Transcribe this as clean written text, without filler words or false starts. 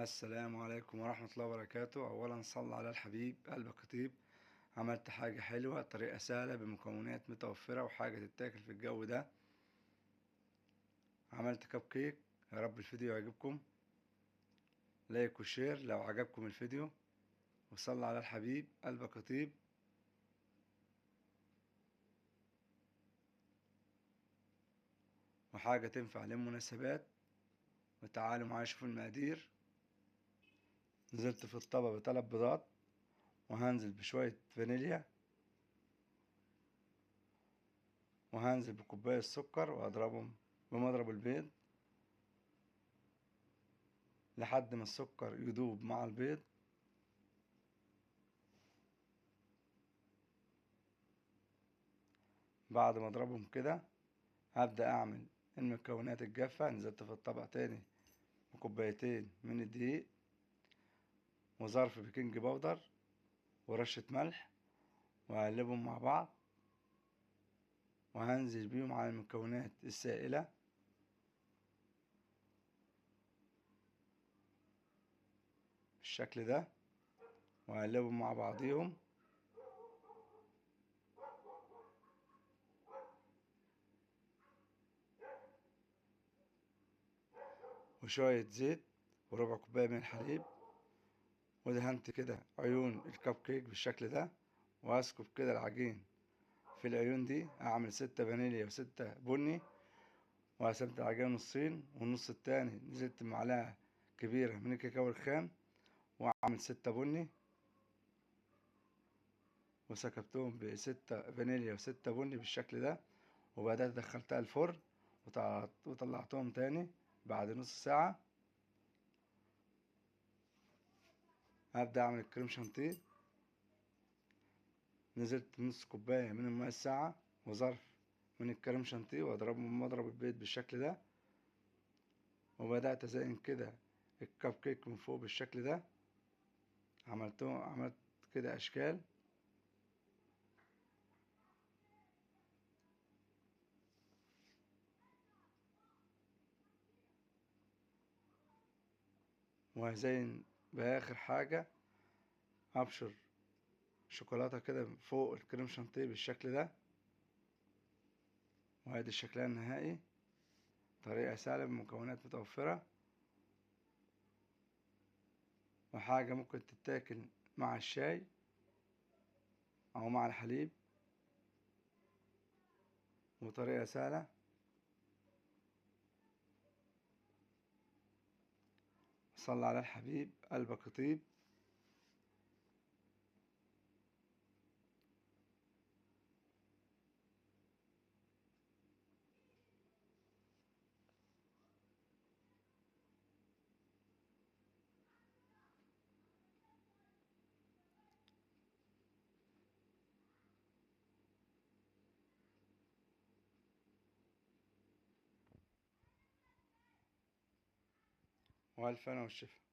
السلام عليكم ورحمة الله وبركاته. أولا صل على الحبيب قلبك طيب. عملت حاجة حلوة، طريقة سهلة بمكونات متوفرة وحاجة تتاكل في الجو ده. عملت كب كيك. يا رب الفيديو يعجبكم، لايك وشير لو عجبكم الفيديو، وصل على الحبيب قلبك طيب. وحاجة تنفع للمناسبات. وتعالوا معايا شوفوا المقادير. نزلت في الطبق بثلاث بيضات، وهنزل بشوية فانيليا، وهنزل بكوباية سكر وأضربهم بمضرب البيض لحد ما السكر يدوب مع البيض. بعد ما اضربهم كده هبدأ اعمل المكونات الجافة. نزلت في الطبق تاني بكوبايتين من الدقيق، وظرف بيكنج باودر، ورشة ملح، وهقلبهم مع بعض، وهنزل بيهم على المكونات السائلة بالشكل ده، وهقلبهم مع بعضيهم. وشوية زيت وربع كوباية من الحليب، ودهنت كده عيون الكب كيك بالشكل ده، وهسكب كده العجين في العيون دي. هعمل 6 فانيليا و6 بني، وقسمت العجينة نصين، والنص التاني نزلت بمعلقة كبيرة من الكاكاو الخام، وأعمل 6 بني، وسكبتهم ب6 فانيليا و6 بني بالشكل ده. وبدأت دخلتها الفرن وطلعتهم تاني بعد نص ساعة. هبدأ أعمل الكريم شانتيه. نزلت نص كوباية من الماء الساقعة وظرف من الكريم شانتيه، وأضربهم بمضرب البيض بالشكل ده. وبدأت أزين كده الكب كيك من فوق بالشكل ده. عملت كده أشكال. وهزين بآخر حاجة، هبشر شوكولاتة كده فوق الكريم شانتيه بالشكل ده. وادي الشكل النهائي. طريقة سهلة بمكونات متوفرة، وحاجة ممكن تتاكل مع الشاي أو مع الحليب، وطريقة سهلة. صل على الحبيب قلبك طيب. وألف هنا والشفا.